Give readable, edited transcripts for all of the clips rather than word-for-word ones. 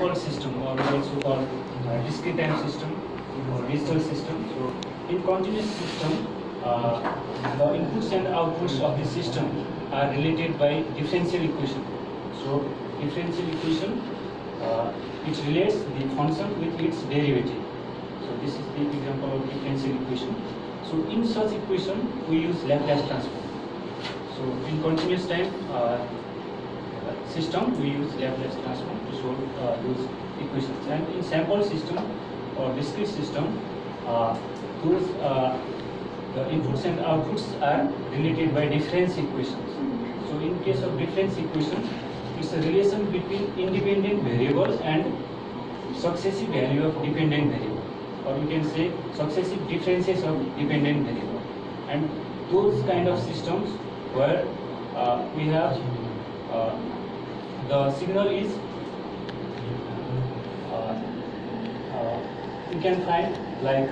sample system, or also called discrete time system or digital system. So in continuous system, the inputs and outputs of the system are related by differential equation. So differential equation, it relates the function with its derivative. So this is the example of differential equation. So in such equation, we use Laplace transform. So in continuous time system, we use Laplace transform to solve those equations. And in sample system or discrete system, the inputs and outputs are related by difference equations. So in case of difference equation, it's a relation between independent variable and successive value of dependent variable, or you can say successive differences of dependent variable. And those kind of systems where we have the signal is you can find like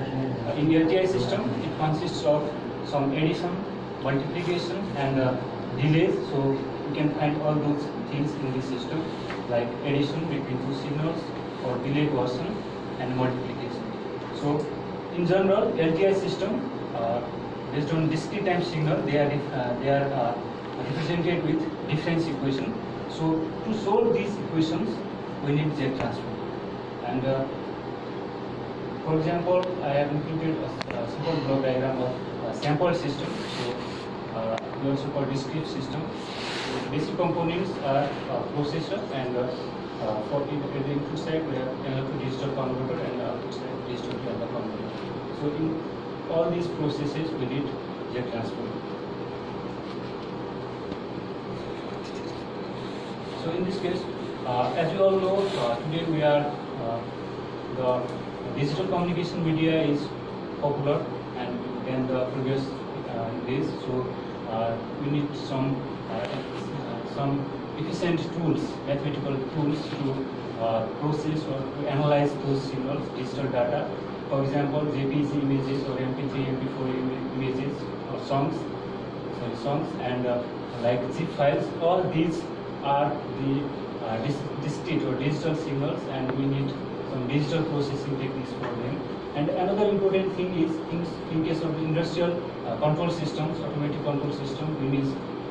in the LTI system, it consists of some addition, multiplication and delays. So you can find all those things in this system, like addition between two signals or delayed version and multiplication. So in general, LTI system based on discrete time signal, they are represented with difference equation. So to solve these equations, we need Z transform. And for example, I have included a simple block diagram of a sample system. So we also call discrete system. So basic components are processor, and for the input side we have analog to digital converter, and output side digital to analog converter. So in all these processes, we need Z transform. So in this case, as you all know, today we are the digital communication media is popular and the previous days. So we need some efficient tools, mathematical tools to process or to analyze those signals, digital data. For example, JPG images or MP3, MP4 images or songs, and like zip files. All these are the discrete or digital signals, and we need some digital processing techniques for them. And another important thing is, in case of industrial control systems, automatic control system, we need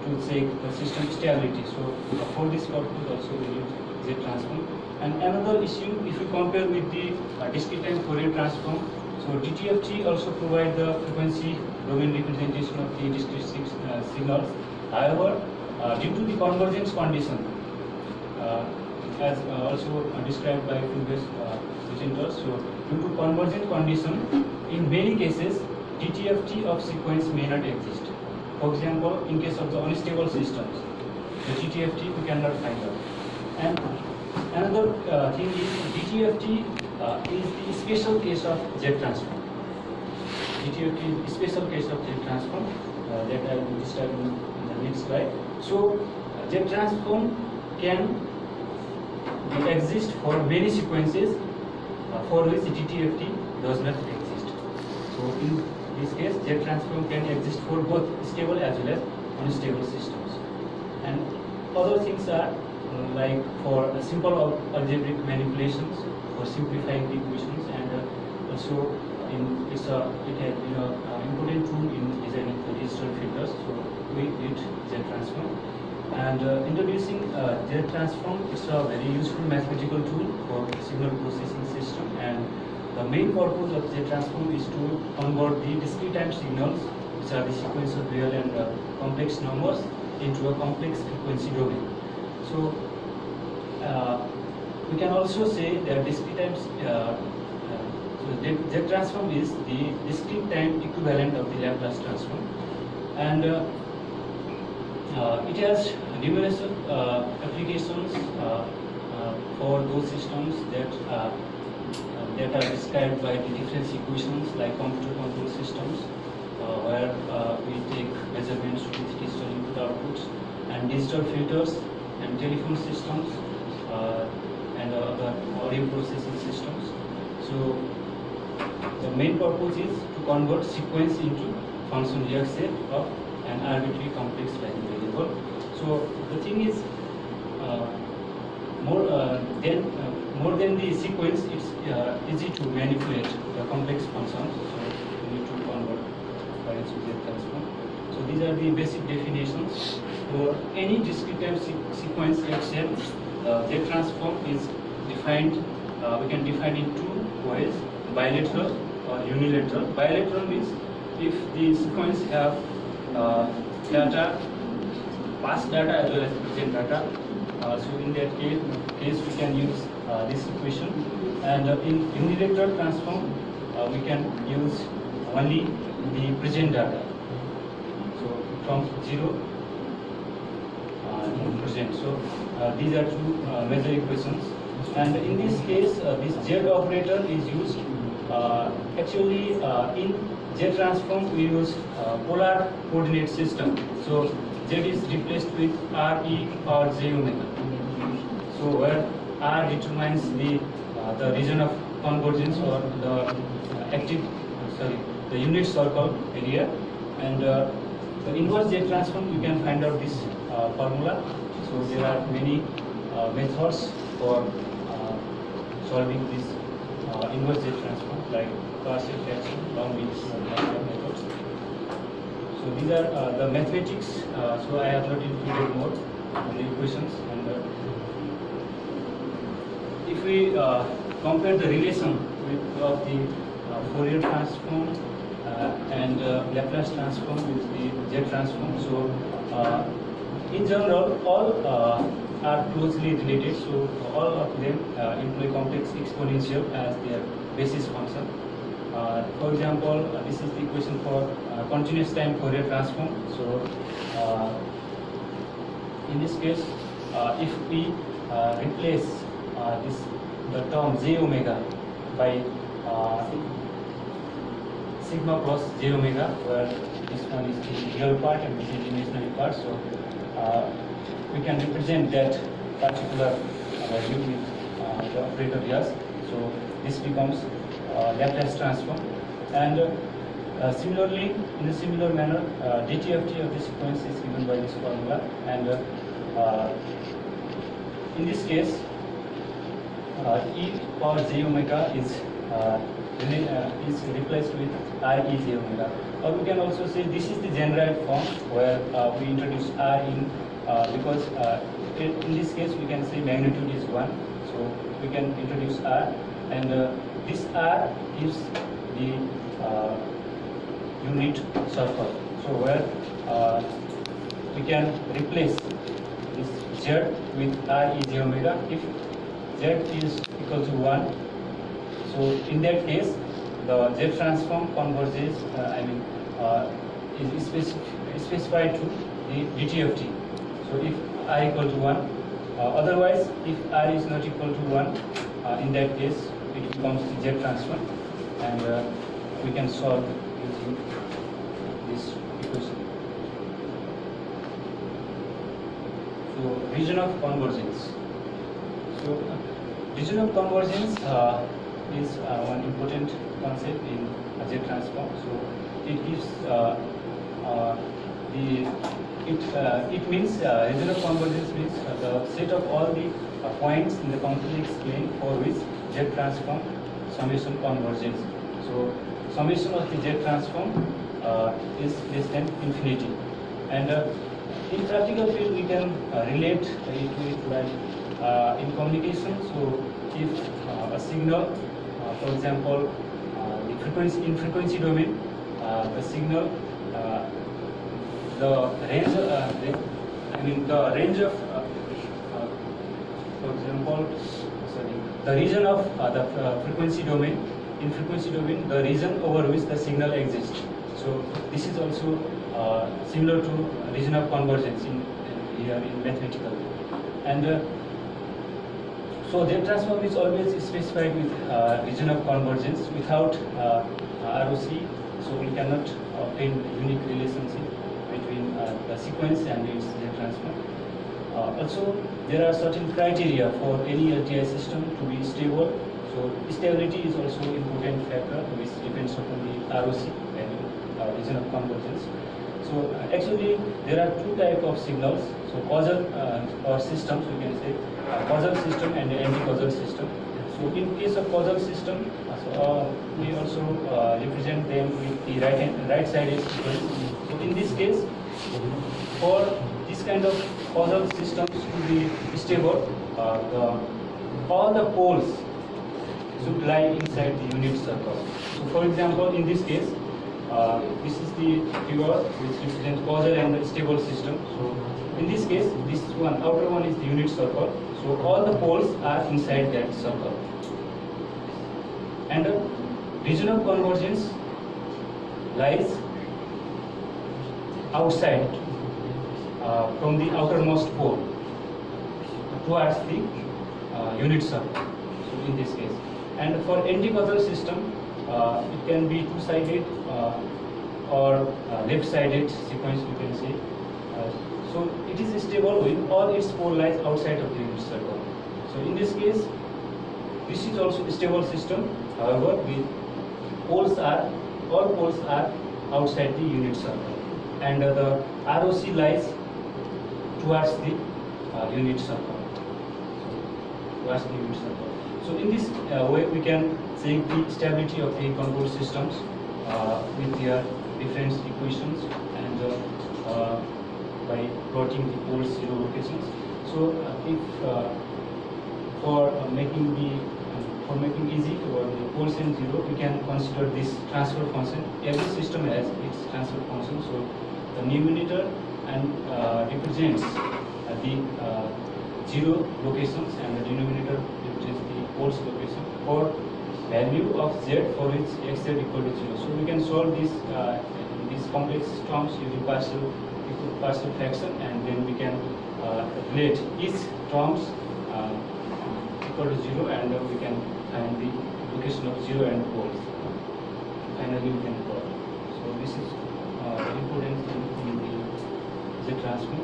to check the system stability. So for this purpose also we need Z transform. And another issue, if you compare with the discrete time Fourier transform, so DTFT also provide the frequency domain representation of the discrete signals. However, due to the convergence condition, as also described by previous presenters, so due to convergent condition, in many cases DTFT of sequence may not exist. For example, in case of the unstable systems, the DTFT we cannot find out. And another thing is, DTFT is the special case of Z transform. DTFT is the special case of Z transform that I will describe in the next slide. So Z transform can exist for many sequences for which DTFT does not exist. So in this case, Z transform can exist for both stable as well as unstable systems. And other things are like for simple algebraic manipulations, for simplifying the equations, and also it has important tool in designing the digital filters. So we need Z transform. And introducing Z transform is a very useful mathematical tool for signal processing system, and the main purpose of Z transform is to convert the discrete time signals, which are the sequence of real and complex numbers, into a complex frequency domain. So we can also say that discrete time Z transform is the discrete time equivalent of the Laplace transform, and it has numerous applications for those systems that are described by the difference equations, like computer control systems, where we take measurements with digital input outputs, and digital filters, and telephone systems, and other audio processing systems. So the main purpose is to convert sequence into function real set of an arbitrary complex value variable. So the thing is, more than given the sequence, it's easy to manipulate the complex functions. So we need to convert by its Z transform. So these are the basic definitions for any discrete time sequence itself. Z transform is defined. We can define in two ways: bilateral or unilateral. Bilateral means if the sequence have data, past data as well as present data. So in that case we can use this equation, and in unilateral transform we can use only the present data. So from 0 to present. So these are two major equations, and in this case this Z operator is used. Actually in Z transform we use polar coordinate system. So Z is replaced with Re or J omega. So where R determines the region of convergence or the unit circle area, and the inverse Z transform you can find out this formula. So there are many methods for solving this inverse Z transform, like partial fraction, long methods. So these are the mathematics. So I have not included more on the equations. And if we compare the relation of the Fourier transform and Laplace transform with the Z transform, so in general all are closely related. So all of them employ complex exponential as their basis function. For example, this is the equation for continuous time Fourier transform. So in this case, if we replace the term J omega by sigma plus J omega, where this one is the real part and this is the imaginary part, so we can represent that particular value with the operator yes. So this becomes Laplace transform, and similarly, in a similar manner, DTFT of the sequence is given by this formula, and in this case, E power J omega is replaced with Re J omega. Or we can also say this is the generalized form where we introduce R in because in this case we can say magnitude is 1, so we can introduce R, and this R is the unit circle. So where we can replace this Z with Re J omega if Z is equal to 1. So in that case, the Z transform converges. Is specified to the DTFT. So if I equal to 1, otherwise if R is not equal to 1, in that case it becomes the Z transform, and we can solve using this equation. So region of convergence. So region of convergence is one important concept in Z transform. So it gives it means region of convergence means the set of all the points in the complex plane for which Z transform summation converges. So summation of the Z transform is less than infinity, and in practical field we can relate it with like in communication. So if a signal, for example, in frequency domain, the signal, the range of, for example, the region of the frequency domain. In frequency domain, the region over which the signal exists. So this is also similar to region of convergence here in mathematical, and so Z transform is always specified with region of convergence. Without ROC, so we cannot obtain unique relationship between the sequence and its Z transform. Also, there are certain criteria for any LTI system to be stable. So stability is also an important factor which depends upon the ROC value, region of convergence. So actually there are two types of signals. So causal or systems, we can say causal system and anti-causal system. So in case of causal system, we also represent them with the right-sided sequence. So in this case, for this kind of causal systems to be stable, all the poles should lie inside the unit circle. So for example, in this case, this is the figure which represents causal and stable system. So in this case, this one, outer one is the unit circle. So all the poles are inside that circle. And region of convergence lies outside from the outermost pole towards the unit circle. So in this case, and for anti-causal system, it can be two-sided or left-sided sequence, you can see. So it is stable when all its pole lies outside of the unit circle. So in this case, this is also a stable system. However, all poles are outside the unit circle, and the ROC lies towards the unit circle. Towards the unit circle. So in this way, we can check the stability of the control systems with their difference equations and by plotting the pole zero locations. So if for making easy for the poles and zero, we can consider this transfer function. Every system has its transfer function. So the numerator and represents the zero locations, and the denominator represents the poles location for value of z for which xz equal to 0. So we can solve this these complex terms using partial fraction, and then we can relate each terms equal to 0, and we can find the location of 0 and poles. Finally, we can plot. So this is very important in the Z transform.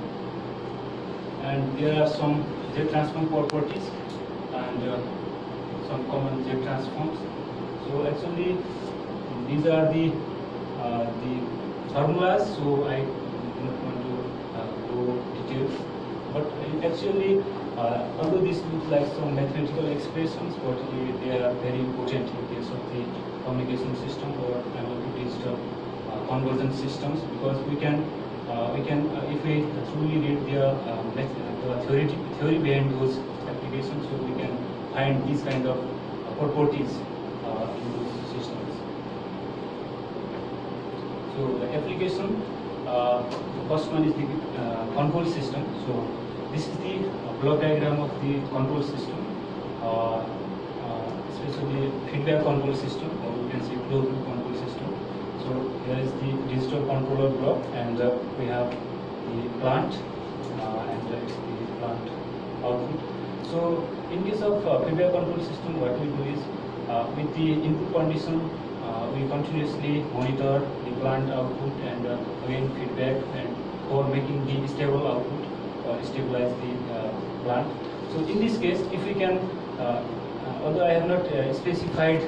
And there are some Z transform properties and some common Z transforms. So actually, these are the formulas. So I do not want to go details, but actually, although this looks like some mathematical expressions, but they are very important in case of the communication system or analog digital convergence systems, because we can if we truly read the theory behind those applications, so we can find these kind of properties in those systems. So the application, the first one is the control system. So this is the block diagram of the control system, especially feedback control system, or we can say closed loop control system. So here is the digital controller block, and we have the plant, and it's the plant output. So in case of feedback control system, what we do is with the input condition, we continuously monitor the plant output and again feedback, and for making the stable output or stabilize the plant. So in this case, if we can, although I have not specified,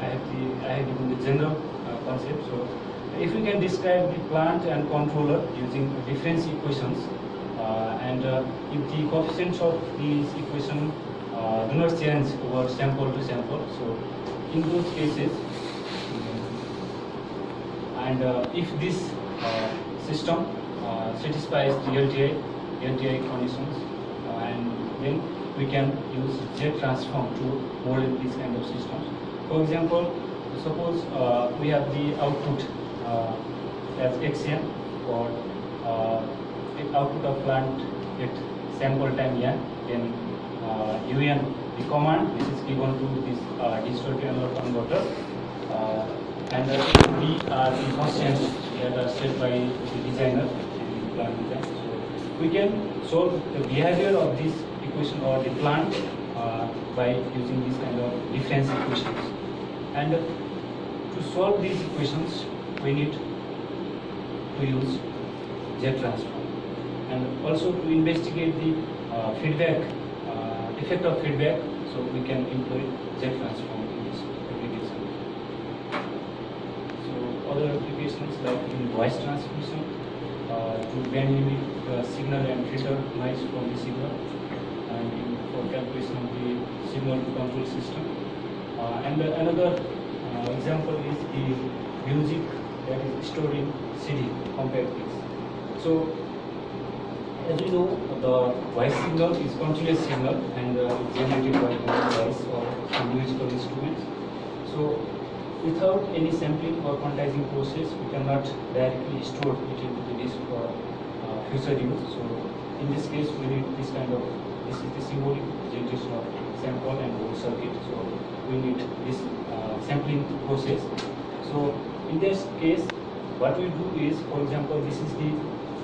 I have given the general concept. So if we can describe the plant and controller using difference equations, and if the coefficients of these equations do not change over sample to sample, so in those cases, and if this system satisfies the LTI conditions, and then we can use Z transform to model these kind of systems. For example, suppose we have the output as Xn, or output of plant at sample time n, then Un, the command which is given to this digital to analog converter, and B are the constants that are set by the designer in the plant design. So we can solve the behavior of this equation or the plant by using these kind of difference equations. And to solve these equations, we need to use Z transform, and also to investigate the feedback, effect of feedback. So we can employ Z transform in this application. So other applications like in voice transmission, to band limit the signal and filter noise from the signal, and for calculation of the signal to control system. And another example is the music that is stored in CD compact disc. So as we know, the voice signal is continuous signal and generated by the voice or some musical instruments. So without any sampling or quantizing process, we cannot directly store it into the disk for future use. So in this case, we need this kind of, this is the symbolic generation of sample and whole circuit. So we need this sampling process. So in this case, what we do is, for example, this is the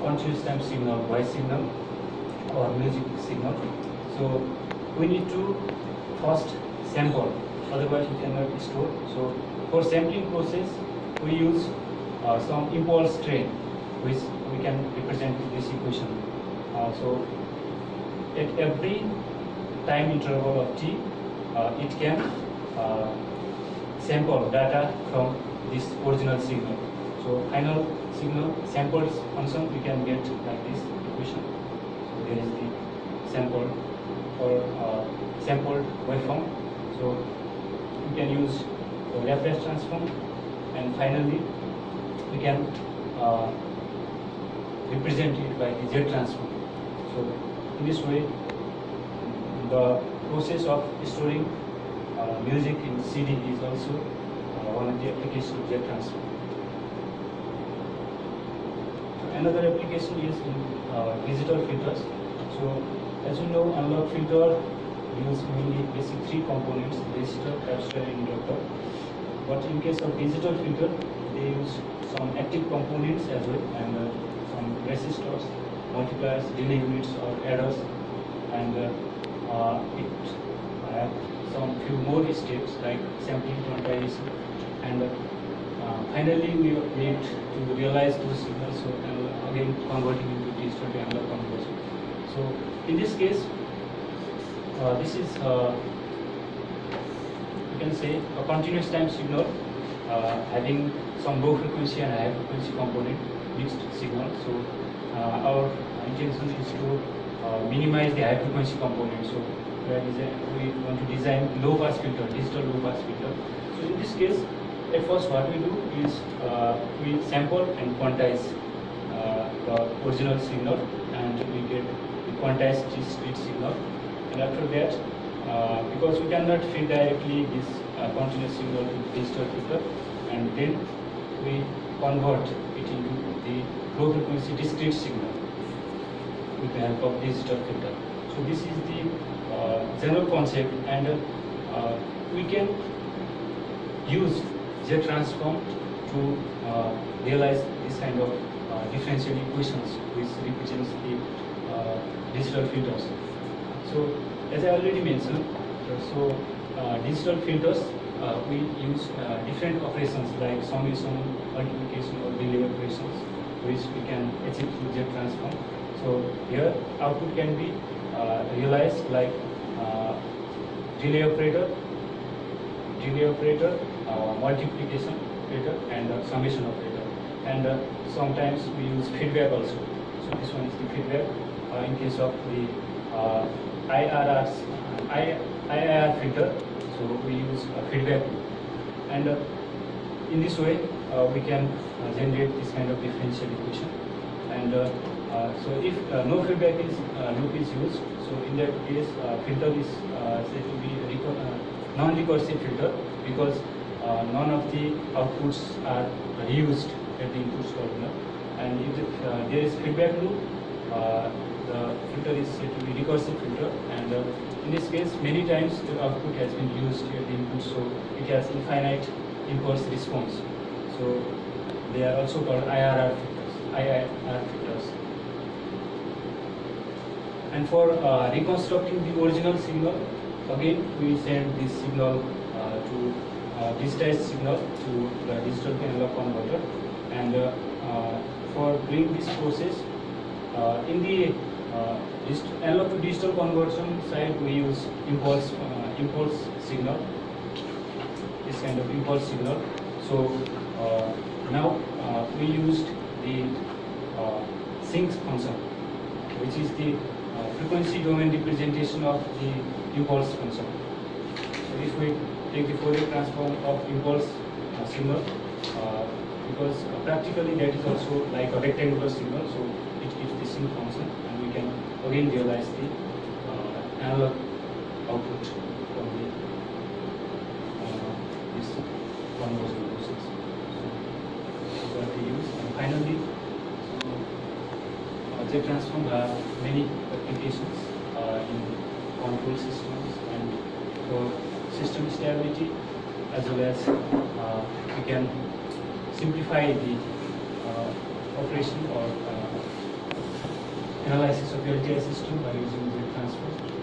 continuous time signal, voice signal or music signal. So we need to first sample, otherwise we cannot store. So for sampling process, we use some impulse train, which we can represent with this equation. So at every time interval of t, it can sample data from this original signal. So final signal sampled function we can get like this equation. So there is the sample or sampled waveform. So we can use the Laplace transform, and finally we can represent it by the Z transform. So in this way, the process of storing music in CD is also one of the applications of Z transform. Another application is in digital filters. So as you know, analog filter use mainly basic three components: resistor, capacitor, and inductor. But in case of digital filter, they use some active components as well, and some resistors, multipliers, delay units or adders, and it have some few more steps like sampling, quantization, and finally we need to realize those signals, so again converting into digital to analog conversion. So in this case, this is you can say a continuous time signal having some low frequency and high frequency component mixed signal. So our intention is to minimize the high frequency component. So we want to design low pass filter, digital low pass filter. So in this case, at first what we do is we sample and quantize the original signal, and we get the quantized discrete signal. And after that, because we cannot feed directly this continuous signal to digital filter, and then we convert it into the low frequency discrete signal with the help of digital filter. So this is the general concept, and we can use Z transform to realize this kind of differential equations which represents the digital filters. So as I already mentioned, so digital filters we use different operations like summation, multiplication, or delay operations, which we can achieve through Z transform. So here output can be realized like delay operator, multiplication operator, and summation operator. And sometimes we use feedback also. So this one is the feedback in case of the IIR filter. So we use feedback, and in this way we can generate this kind of differential equation. And so if no feedback is loop is used, so in that case filter is said to be non-recursive filter, because none of the outputs are reused at the inputs terminal. And if there is feedback loop, the filter is said to be recursive filter, and in this case many times the output has been used at the input, so it has infinite impulse response. So they are also called IIR filters. And for reconstructing the original signal, again we send this signal to digitized signal to the digital to analog converter. And for doing this process, in the analog to digital conversion side, we use impulse signal, this kind of impulse signal. So now we used the sinc function, which is the frequency domain representation of the impulse function. So if we take the Fourier transform of impulse signal, because practically that is also like a rectangular signal, so it gives the single function, and we can again realize the analog output from the this one was the process. So what we use, and finally, Z transform have many applications in control systems and for system stability, as well as we can simplify the operation or analysis of the LTI system by using Z transform.